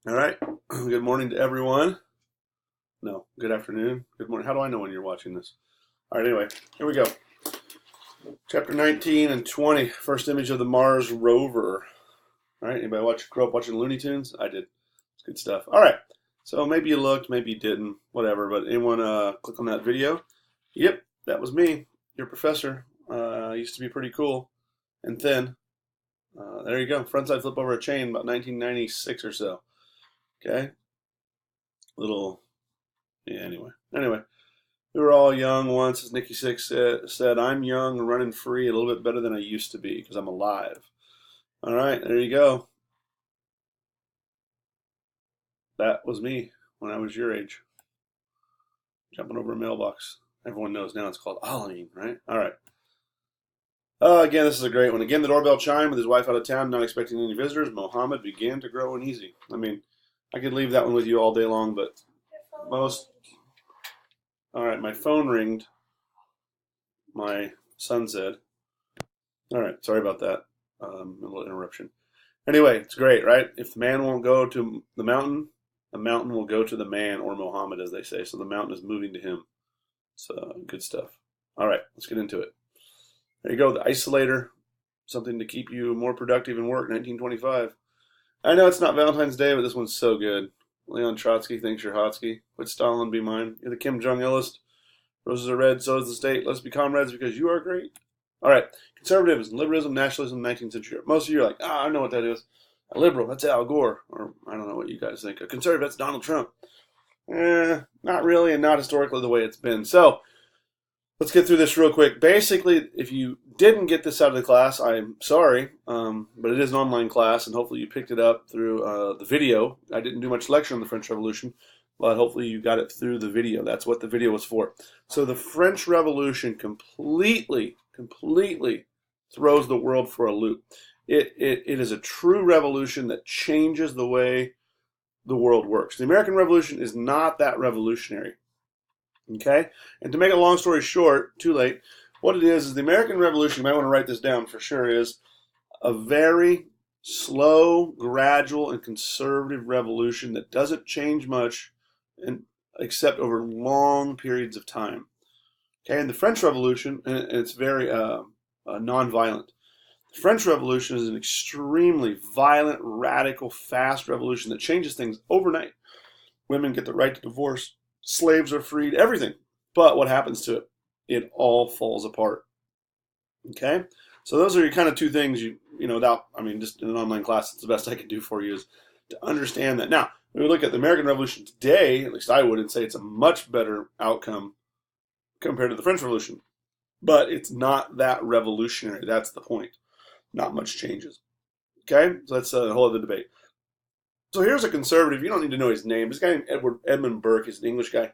All right. Good morning to everyone. No, good afternoon. Good morning. How do I know when you're watching this? All right, anyway, here we go. Chapter 19 and 20. First image of the Mars rover. All right, anybody grow up watching Looney Tunes? I did. It's good stuff. All right. So maybe you looked, maybe you didn't, whatever. But anyone click on that video? Yep, that was me, your professor. Used to be pretty cool and thin. There you go. Frontside flip over a chain, about 1996 or so. Okay. Little. Yeah, anyway, we were all young once, as Nikki Sixx said, I'm young and running free a little bit better than I used to be because I'm alive. All right, there you go. That was me when I was your age, jumping over a mailbox. Everyone knows now it's called Halloween, right? All right. Again, this is a great one. Again, the doorbell chimed with his wife out of town, not expecting any visitors. Mohammed began to grow uneasy. I mean, I could leave that one with you all day long, but most. All right, my phone ringed. My son said. All right, sorry about that. A little interruption. Anyway, it's great, right? If the man won't go to the mountain will go to the man, or Muhammad, as they say. So the mountain is moving to him. So good stuff. All right, let's get into it. There you go, the isolator, something to keep you more productive in work, 1925. I know it's not Valentine's Day, but this one's so good. Leon Trotsky thinks you're Hotsky. Quit Stalin, be mine. You're the Kim Jong-ilist. Roses are red, so is the state. Let's be comrades because you are great. All right, conservatism, liberalism, nationalism, 19th century Europe. Most of you are like, I know what that is. A liberal, that's Al Gore. Or I don't know what you guys think. A conservative, that's Donald Trump. Not really, and not historically the way it's been. So, let's get through this real quick. Basically, if you didn't get this out of the class, I'm sorry, but it is an online class, and hopefully you picked it up through the video. I didn't do much lecture on the French Revolution, but hopefully you got it through the video. That's what the video was for. So the French Revolution completely throws the world for a loop. It is a true revolution that changes the way the world works. The American Revolution is not that revolutionary. Okay? And to make a long story short, too late, what it is the American Revolution, you might want to write this down for sure, is a very slow, gradual, and conservative revolution that doesn't change much except over long periods of time. Okay, and the French Revolution, and it's very nonviolent. The French Revolution is an extremely violent, radical, fast revolution that changes things overnight. Women get the right to divorce, slaves are freed, everything. But what happens to it? It all falls apart. Okay? So those are your kind of two things just in an online class, it's the best I can do for you is to understand that. Now, when we look at the American Revolution today, at least I would, and say it's a much better outcome compared to the French Revolution. But it's not that revolutionary. That's the point. Not much changes. Okay? So that's a whole other debate. So here's a conservative. You don't need to know his name. This guy named Edmund Burke is an English guy.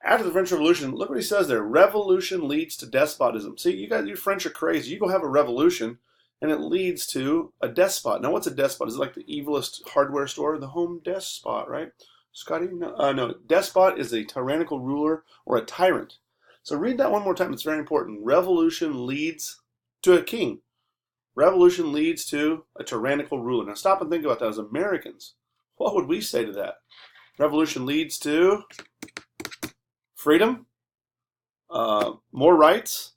After the French Revolution, look what he says there. Revolution leads to despotism. See, you French are crazy. You go have a revolution, and it leads to a despot. Now, what's a despot? Is it like the evilest hardware store? The Home Despot, right? Scotty? No. Despot is a tyrannical ruler or a tyrant. So read that one more time. It's very important. Revolution leads to a king. Revolution leads to a tyrannical ruler. Now, stop and think about that as Americans. What would we say to that? Revolution leads to freedom, more rights,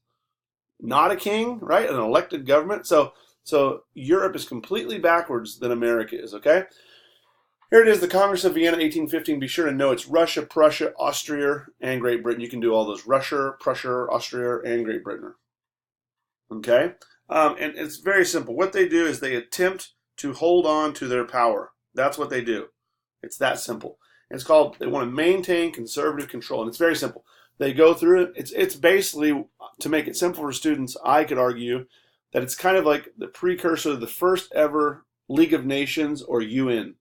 not a king, right? An elected government. So Europe is completely backwards than America is, okay? Here it is, the Congress of Vienna, 1815. Be sure to know it's Russia, Prussia, Austria, and Great Britain. You can do all those. Russia, Prussia, Austria, and Great Britain. Okay? And it's very simple. What they do is they attempt to hold on to their power. That's what they do. It's that simple. It's called, they want to maintain conservative control. And it's very simple. They go through it. It's basically, to make it simple for students, I could argue that it's kind of like the precursor to the first ever League of Nations or UN.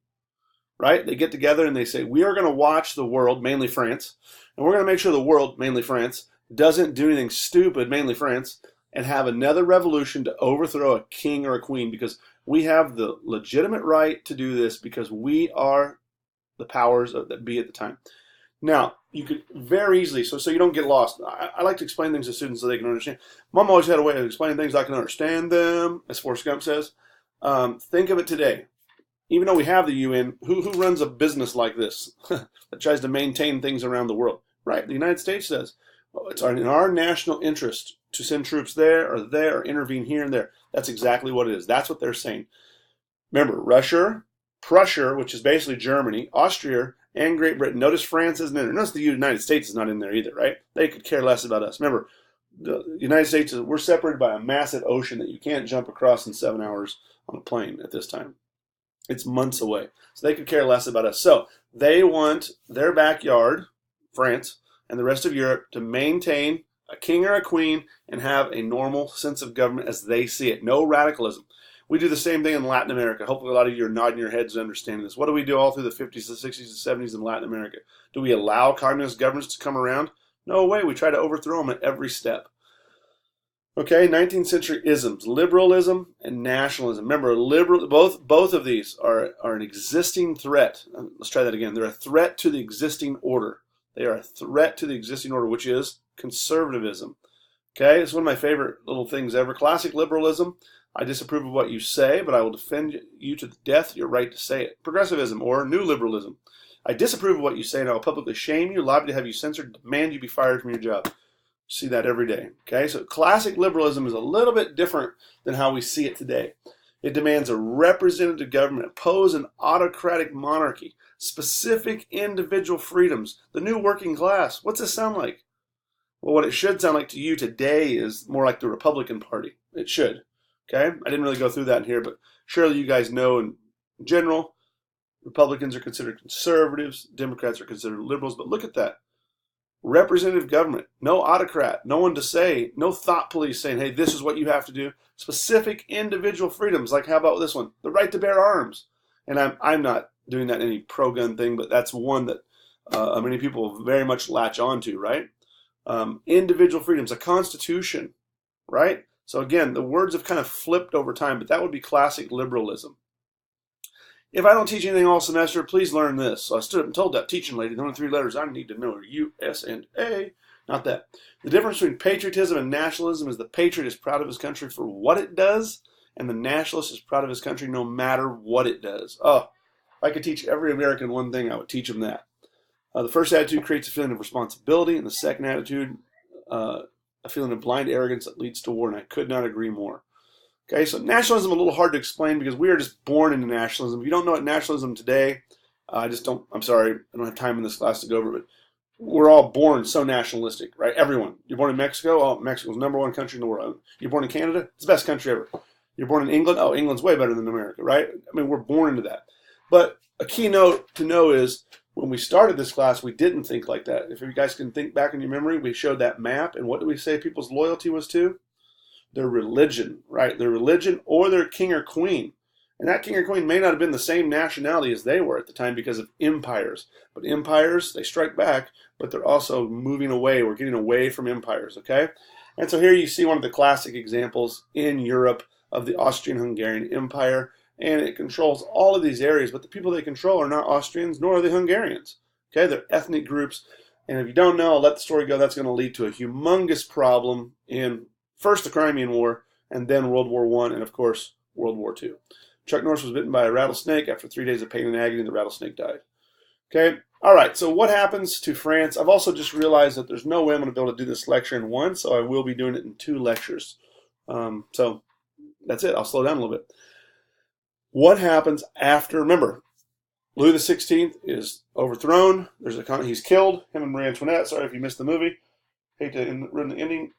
Right? They get together and they say, we are going to watch the world, mainly France, and we're going to make sure the world, mainly France, doesn't do anything stupid, mainly France, and have another revolution to overthrow a king or a queen because we have the legitimate right to do this because we are the powers that be at the time. Now, you could very easily, so you don't get lost. I like to explain things to students so they can understand. Mom always had a way of explaining things I can understand them, as Forrest Gump says. Think of it today. Even though we have the UN, who runs a business like this that tries to maintain things around the world? Right, the United States does. Well, it's in our national interest to send troops there or intervene here and there. That's exactly what it is. That's what they're saying. Remember, Russia, Prussia, which is basically Germany, Austria, and Great Britain. Notice France isn't in there. Notice the United States is not in there either, right? They could care less about us. Remember, the United States, we're separated by a massive ocean that you can't jump across in 7 hours on a plane at this time. It's months away. So they could care less about us. So they want their backyard, France, and the rest of Europe to maintain a king or a queen and have a normal sense of government as they see it. No radicalism. We do the same thing in Latin America. Hopefully a lot of you are nodding your heads and understanding this. What do we do all through the 50s, the 60s, the 70s in Latin America? Do we allow communist governments to come around? No way. We try to overthrow them at every step. Okay, 19th century isms, liberalism and nationalism. Remember, both of these are an existing threat. Let's try that again. They're a threat to the existing order. They are a threat to the existing order, which is conservatism. Okay, it's one of my favorite little things ever. Classic liberalism. I disapprove of what you say, but I will defend you to the death your right to say it. Progressivism, or new liberalism. I disapprove of what you say, and I will publicly shame you, lobby to have you censored, demand you be fired from your job. See that every day. Okay, so classic liberalism is a little bit different than how we see it today. It demands a representative government, oppose an autocratic monarchy, specific individual freedoms, the new working class. What's this sound like? Well, what it should sound like to you today is more like the Republican Party. It should. Okay, I didn't really go through that in here, but surely you guys know in general, Republicans are considered conservatives, Democrats are considered liberals, but look at that. Representative government, no autocrat, no one to say, no thought police saying, hey, this is what you have to do. Specific individual freedoms, like how about this one? The right to bear arms. And I'm not doing that in any pro-gun thing, but that's one that many people very much latch onto, right? Individual freedoms, a constitution, right? So again, the words have kind of flipped over time, but that would be classic liberalism. If I don't teach anything all semester, please learn this. So I stood up and told that teaching lady, the only 3 letters I need to know are U, S, and A. Not that. The difference between patriotism and nationalism is the patriot is proud of his country for what it does, and the nationalist is proud of his country no matter what it does. Oh, if I could teach every American one thing, I would teach them that. The first attitude creates a feeling of responsibility, and the second attitude, a feeling of blind arrogance that leads to war, and I could not agree more. Okay, so nationalism is a little hard to explain because we are just born into nationalism. If you don't know what nationalism today, I'm sorry, I don't have time in this class to go over it, but we're all born so nationalistic, right? Everyone. You're born in Mexico, oh, Mexico's the #1 country in the world. You're born in Canada, it's the best country ever. You're born in England, oh, England's way better than America, right? I mean, we're born into that. But a key note to know is when we started this class, we didn't think like that. If you guys can think back in your memory, we showed that map, and what did we say people's loyalty was to? Their religion, right? Their religion or their king or queen. And that king or queen may not have been the same nationality as they were at the time because of empires. But empires, they strike back, but they're also moving away. We're getting away from empires, okay? And so here you see one of the classic examples in Europe of the Austrian-Hungarian Empire, and it controls all of these areas, but the people they control are not Austrians, nor are they Hungarians. Okay, they're ethnic groups, and if you don't know, I'll let the story go. That's going to lead to a humongous problem in first the Crimean War, and then World War I, and of course, World War II. Chuck Norris was bitten by a rattlesnake. After 3 days of pain and agony, the rattlesnake died. Okay, all right, so what happens to France? I've also just realized that there's no way I'm going to be able to do this lecture in one, so I will be doing it in 2 lectures. So that's it. I'll slow down a little bit. What happens after, remember, Louis XVI is overthrown. He's killed, him and Marie Antoinette. Sorry if you missed the movie. Hate to ruin the ending.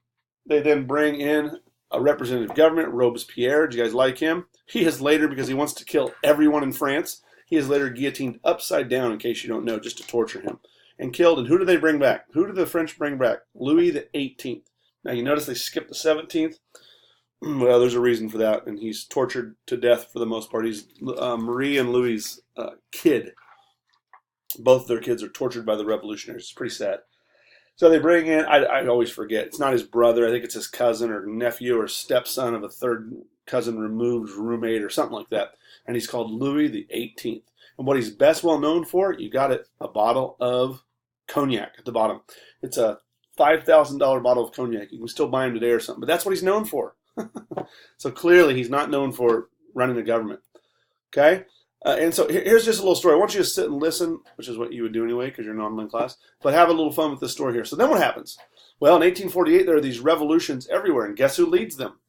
They then bring in a representative government, Robespierre. Do you guys like him? He is later, because he wants to kill everyone in France, he is later guillotined upside down, in case you don't know, just to torture him. And killed. And who do they bring back? Who do the French bring back? Louis XVIII. Now you notice they skipped the 17th. Well, there's a reason for that, and he's tortured to death for the most part. He's Marie and Louis' kid. Both of their kids are tortured by the revolutionaries. It's pretty sad. So they bring in, I always forget, it's not his brother, I think it's his cousin or nephew or stepson of a third cousin removed roommate or something like that. And he's called Louis XVIII. And what he's best well known for, you got it, a bottle of cognac at the bottom. It's a $5,000 bottle of cognac. You can still buy him today or something, but that's what he's known for. So clearly he's not known for running the government. Okay? And so here's just a little story. I want you to sit and listen, which is what you would do anyway because you're in an online class, but have a little fun with this story here. So then what happens? Well, in 1848, there are these revolutions everywhere, and guess who leads them?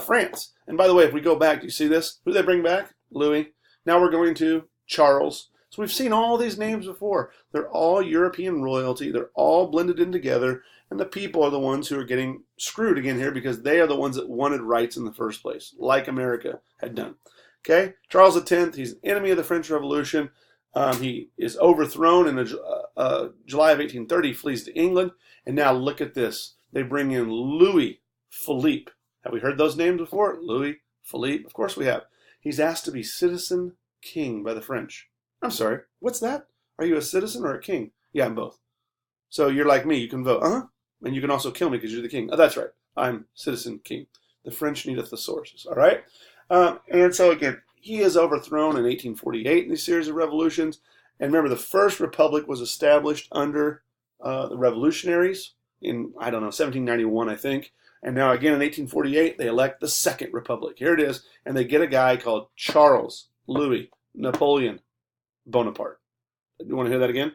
France. And by the way, if we go back, do you see this? Who do they bring back? Louis. Now we're going to Charles. So we've seen all these names before. They're all European royalty. They're all blended in together, and the people are the ones who are getting screwed again here because they are the ones that wanted rights in the first place, like America had done. Okay, Charles X, he's an enemy of the French Revolution. He is overthrown in July of 1830, flees to England, and now look at this. They bring in Louis Philippe. Have we heard those names before? Louis Philippe? Of course we have. He's asked to be citizen king by the French. I'm sorry, what's that? Are you a citizen or a king? Yeah, I'm both. So you're like me, you can vote, and you can also kill me because you're the king. Oh, that's right, I'm citizen king. The French needeth the sources, all right? And so again, he is overthrown in 1848 in these series of revolutions. And remember, the first republic was established under the revolutionaries in, 1791, I think. And now again in 1848, they elect the second republic. Here it is. And they get a guy called Charles Louis Napoleon Bonaparte. You want to hear that again?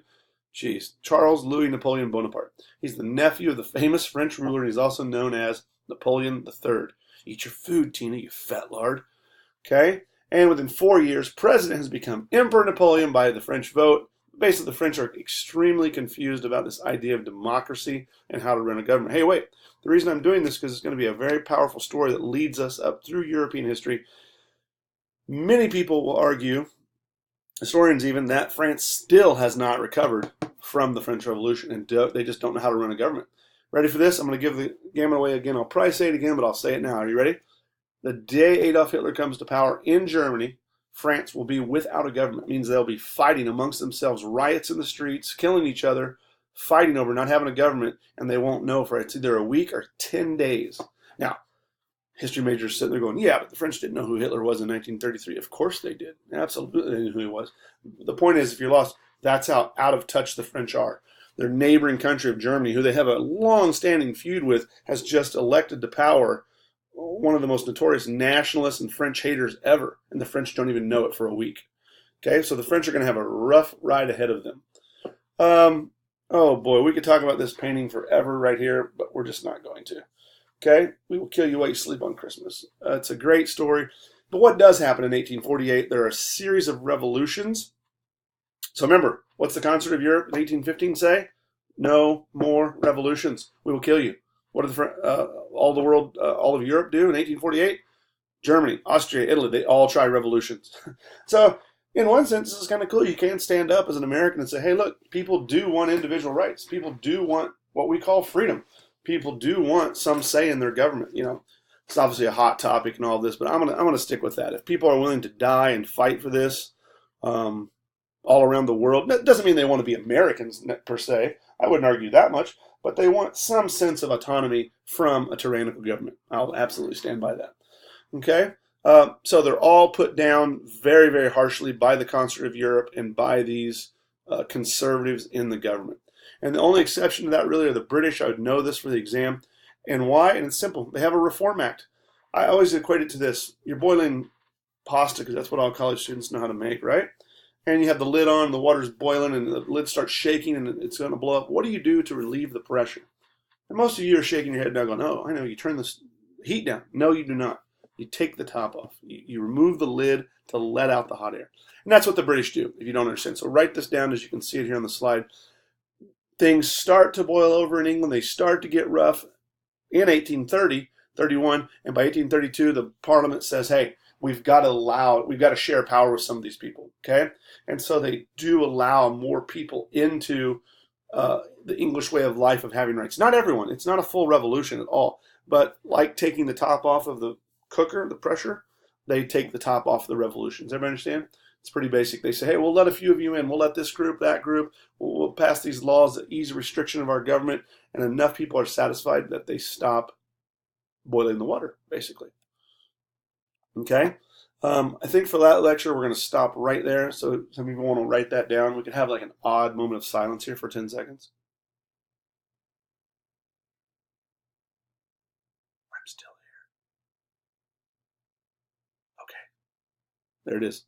Jeez. Charles Louis Napoleon Bonaparte. He's the nephew of the famous French ruler, and he's also known as Napoleon III. Eat your food, Tina, you fat lard. Okay? And within 4 years, president has become Emperor Napoleon by the French vote. Basically, the French are extremely confused about this idea of democracy and how to run a government. Hey, wait. The reason I'm doing this is because it's going to be a very powerful story that leads us up through European history. Many people will argue, historians even, that France still has not recovered from the French Revolution, and they just don't know how to run a government. Ready for this? I'm going to give the game away again. I'll probably say it again, but I'll say it now. Are you ready? The day Adolf Hitler comes to power in Germany, France will be without a government. It means they'll be fighting amongst themselves, riots in the streets, killing each other, fighting over not having a government, and they won't know for it's either a week or 10 days. Now, history majors sitting there going, yeah, but the French didn't know who Hitler was in 1933. Of course they did. Absolutely they knew who he was. The point is, if you're lost, that's how out of touch the French are. Their neighboring country of Germany, who they have a long-standing feud with, has just elected to power one of the most notorious nationalists and French haters ever, and the French don't even know it for a week. Okay, so the French are going to have a rough ride ahead of them. Oh boy, we could talk about this painting forever right here, but we're just not going to. Okay, we will kill you while you sleep on Christmas. It's a great story. But what does happen in 1848? There are a series of revolutions. So remember, what's the Concert of Europe in 1815 say? No more revolutions. We will kill you. What did all of Europe do in 1848? Germany, Austria, Italy, they all try revolutions. So in one sense, this is kind of cool. You can stand up as an American and say, hey, look, people do want individual rights. People do want what we call freedom. People do want some say in their government. You know, it's obviously a hot topic and all this, but I'm gonna stick with that. If people are willing to die and fight for this all around the world, that doesn't mean they want to be Americans per se. I wouldn't argue that much, but they want some sense of autonomy from a tyrannical government. I'll absolutely stand by that. Okay? So they're all put down very, very harshly by the Concert of Europe and by these conservatives in the government. And the only exception to that really are the British. I would know this for the exam. And why? And it's simple. They have a Reform Act. I always equate it to this. You're boiling pasta, because that's what all college students know how to make, right? And you have the lid on, the water's boiling, and the lid starts shaking, and it's going to blow up. What do you do to relieve the pressure? And most of you are shaking your head now going, oh, I know, you turn the heat down. No, you do not. You take the top off. You remove the lid to let out the hot air. And that's what the British do, if you don't understand. So write this down as you can see it here on the slide. Things start to boil over in England. They start to get rough in 1830, 31, and by 1832, the Parliament says, hey, we've got to share power with some of these people, okay? And so they do allow more people into the English way of life of having rights. Not everyone. It's not a full revolution at all. But like taking the top off of the cooker, the pressure, they take the top off the revolutions. Everybody understand? It's pretty basic. They say, hey, we'll let a few of you in. We'll let this group, that group. We'll pass these laws that ease restriction of our government. And enough people are satisfied that they stop boiling the water, basically. Okay? I think for that lecture, we're going to stop right there. So some people want to write that down. We could have like an odd moment of silence here for 10 seconds. I'm still here. Okay. There it is.